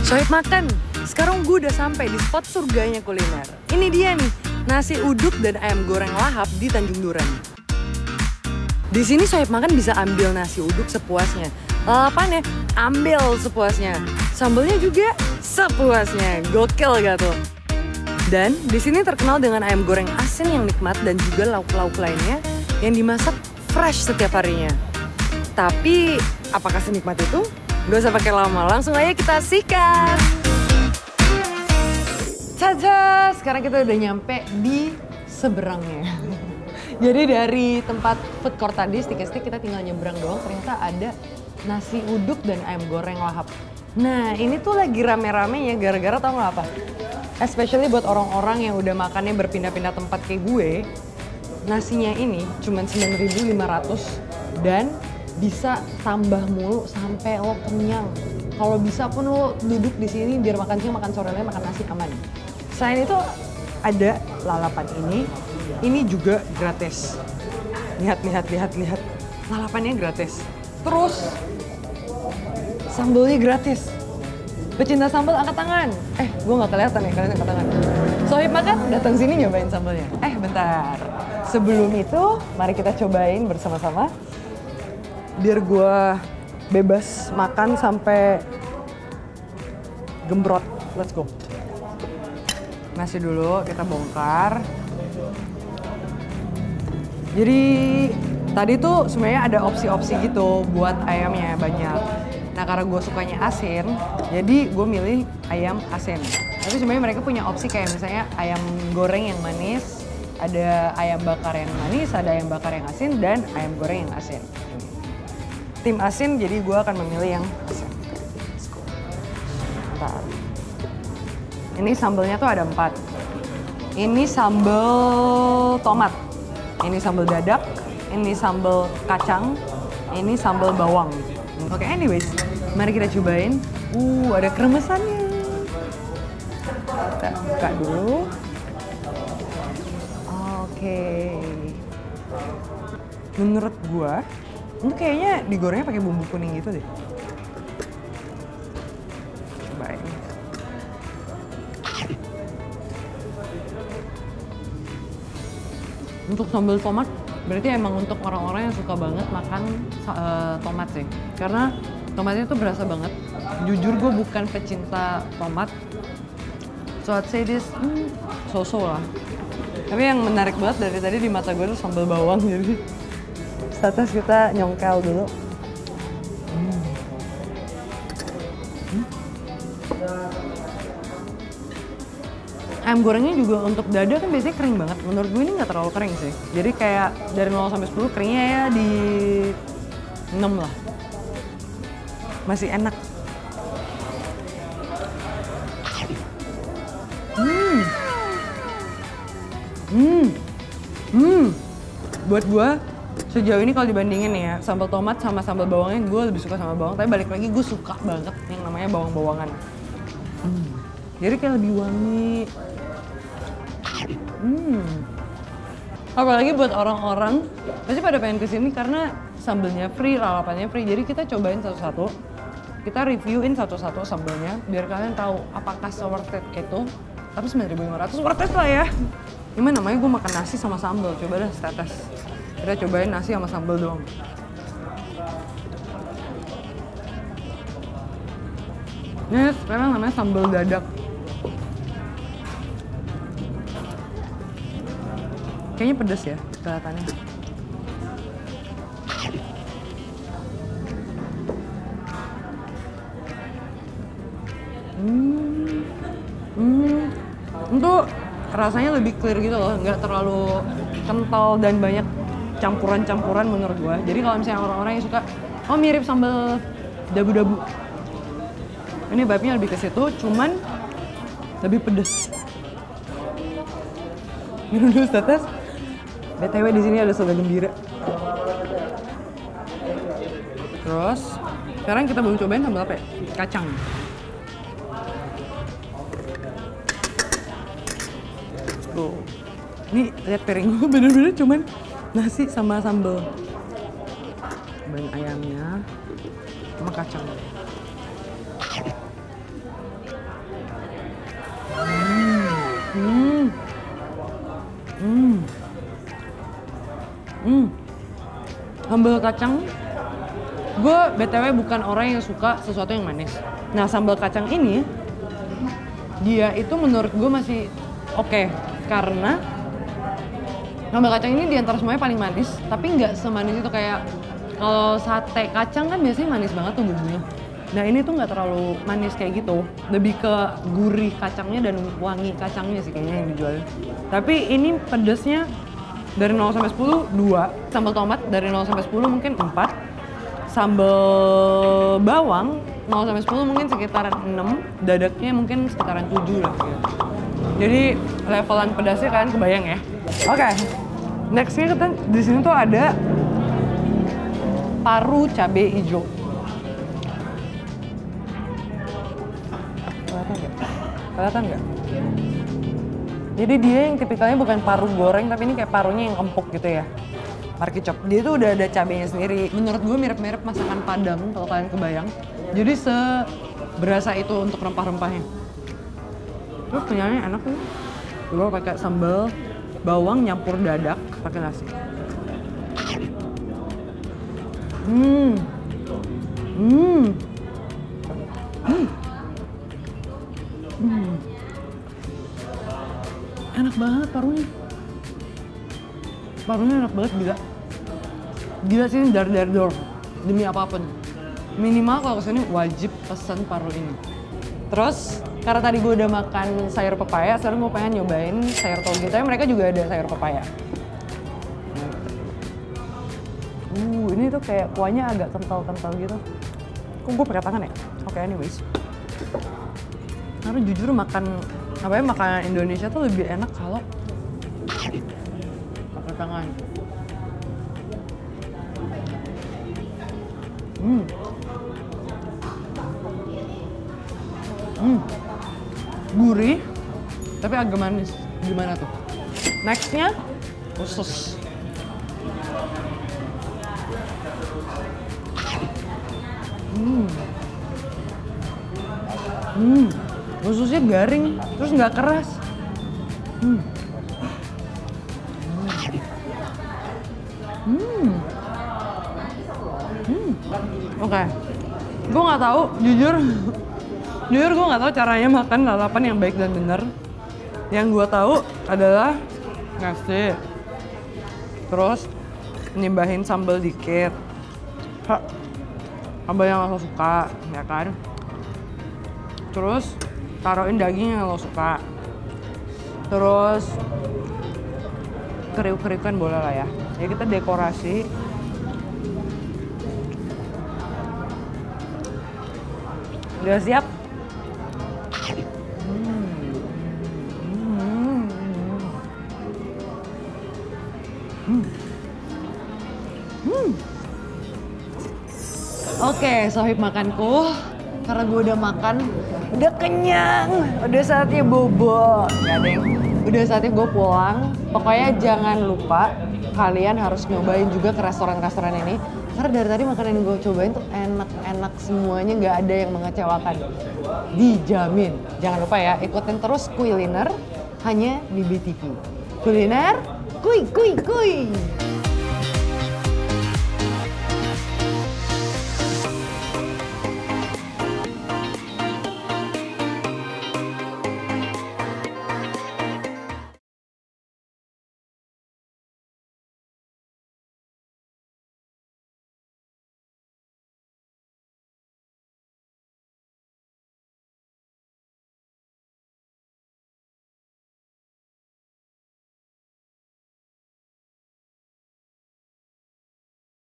Sohib makan, sekarang gue udah sampai di spot surganya kuliner. Ini dia nih, nasi uduk dan ayam goreng lahap di Tanjung Duren. Di sini Sohib makan bisa ambil nasi uduk sepuasnya, lalapannya ambil sepuasnya, sambelnya juga sepuasnya, gokil gak tuh? Dan di sini terkenal dengan ayam goreng asin yang nikmat dan juga lauk-lauk lainnya yang dimasak fresh setiap harinya. Tapi apakah senikmat itu? Gak usah pakai lama, langsung aja kita sikat. Caca, sekarang kita udah nyampe di seberangnya. Jadi dari tempat food court tadi, stick-stick kita tinggal nyebrang doang, ternyata ada nasi uduk dan ayam goreng lahap. Nah ini tuh lagi rame-ramenya gara-gara tau gak apa? Especially buat orang-orang yang udah makannya berpindah-pindah tempat kayak gue, nasinya ini cuma 9.500 dan bisa tambah mulu sampai lo kenyang. Kalau bisa pun lo duduk di sini biar makan siang, makan sore, makan nasi aman. Selain itu ada lalapan ini juga gratis. Lihat, lalapannya gratis. Terus sambelnya gratis. Pecinta sambal angkat tangan. Gue nggak kelihatan ya, kalian angkat tangan. Sohib makan, datang sini nyobain sambelnya. Bentar. Sebelum itu, mari kita cobain bersama-sama. Biar gue bebas makan sampai gembrot. Let's go. Nasi dulu kita bongkar. Jadi tadi tuh sebenarnya ada opsi-opsi gitu buat ayamnya banyak. Nah karena gue sukanya asin, jadi gue milih ayam asin. Tapi sebenarnya mereka punya opsi kayak misalnya ayam goreng yang manis, ada ayam bakar yang manis, ada ayam bakar yang asin, dan ayam goreng yang asin. Tim asin, jadi gue akan memilih yang asin. Bentar. Ini sambelnya tuh ada 4. Ini sambel tomat, ini sambel dadak, ini sambel kacang, ini sambel bawang. Oke, anyways, mari kita cobain. Ada kremesannya. Kita buka dulu. Oke. Menurut gue, ini kayaknya digorengnya pakai bumbu kuning gitu deh. Cobain. Untuk sambal tomat, berarti emang untuk orang-orang yang suka banget makan tomat sih. Karena tomatnya tuh berasa banget. Jujur gue bukan pecinta tomat. So I'd say this, so-so lah. Tapi yang menarik banget dari tadi di mata gue tuh sambal bawang, jadi status kita nyongkel dulu. Ayam gorengnya juga untuk dada kan biasanya kering banget. Menurut gue ini nggak terlalu kering sih. Jadi kayak dari 0 sampai 10 keringnya ya di 6 lah. Masih enak. Buat gue sejauh ini kalau dibandingin ya, sambal tomat sama sambal bawangnya gue lebih suka sama bawang. Tapi balik lagi gue suka banget yang namanya bawang-bawangan. Jadi kayak lebih wangi. Apalagi buat orang-orang pasti pada pengen kesini karena sambelnya free, lalapannya free. Jadi kita cobain satu-satu, kita reviewin satu-satu sambelnya biar kalian tahu apakah worth it itu. Tapi 9.500 worth it lah ya. Gimana namanya gue makan nasi sama sambel, coba deh status. Kita cobain nasi sama sambel doang. Ini sekarang namanya sambal dadak. Kayaknya pedes ya kelihatannya. Untuk rasanya lebih clear gitu loh, nggak terlalu kental dan banyak campuran-campuran menurut gua. Jadi kalau misalnya orang-orang yang suka, mirip sambal dabu-dabu. Ini vibe-nya lebih ke situ, cuman lebih pedes. Minum dulu status. BTW di sini ada soda gembira. Terus sekarang kita belum cobain sambal apa ya? Kacang. Tuh. Ini lihat piring gue bener-bener cuman nasi sama sambal. Cobain ayamnya sama kacang. Sambal kacang, gue BTW bukan orang yang suka sesuatu yang manis. Nah, sambal kacang ini, dia itu menurut gue masih oke. Karena sambal kacang ini diantara semuanya paling manis, tapi nggak semanis itu kayak kalau sate kacang kan biasanya manis banget tuh bumbunya. Nah ini tuh nggak terlalu manis kayak gitu, lebih ke gurih kacangnya dan wangi kacangnya sih kayaknya yang dijual. Tapi ini pedesnya dari 0 sampai 10, 2. Sambal tomat dari 0 sampai 10 mungkin 4. Sambal bawang 0 sampai 10 mungkin sekitaran 6. Dadaknya mungkin sekitaran 7 lah gitu. Jadi levelan pedasnya kalian kebayang ya. Oke, nextnya kita di sini tuh ada paru cabai hijau. Kelihatan nggak? Jadi dia yang tipikalnya bukan paru goreng, tapi ini kayak parunya yang empuk gitu ya. Marky chop. Dia tuh udah ada cabenya sendiri. Menurut gue mirip-mirip masakan Padang kalau kalian kebayang. Jadi seberasa itu untuk rempah-rempahnya. Terus kenyalnya enak tuh. Gue pakai sambal bawang nyampur dadak pakai nasi. Enak banget parunya. Parunya enak banget, gila. Gila sih, dari door. Demi apapun. Minimal kalau kesini wajib pesan paru ini. Terus, karena tadi gue udah makan sayur pepaya, sekarang gue pengen nyobain sayur toge. Tapi mereka juga ada sayur pepaya. Ini tuh kayak kuahnya agak kental-kental gitu. Kok gue pakai tangan ya? Oke, anyways. Karena jujur makanan Indonesia tuh lebih enak kalau pakai tangan. Gurih, tapi agak manis. Gimana tuh? Nextnya, usus. Ususnya garing, terus nggak keras. Oke. Gue nggak tahu, jujur gue nggak tahu caranya makan lalapan yang baik dan benar. Yang gue tahu adalah ngasih, terus nyimbahin sambal dikit, sambal yang lo suka, ya kan? Terus taruhin daging yang lo suka, terus kriuk-kriukan boleh lah ya. Ya kita dekorasi. Udah siap? Oke, sohib makanku. Karena gue udah makan, udah kenyang, udah saatnya bobo. Gak deh, udah saatnya gue pulang. Pokoknya jangan lupa kalian harus nyobain juga ke restoran-restoran ini. Karena dari tadi makanan yang gue cobain tuh enak-enak semuanya, gak ada yang mengecewakan. Dijamin. Jangan lupa ya, ikutin terus Kuliner hanya di BTV. Kuliner, kuy.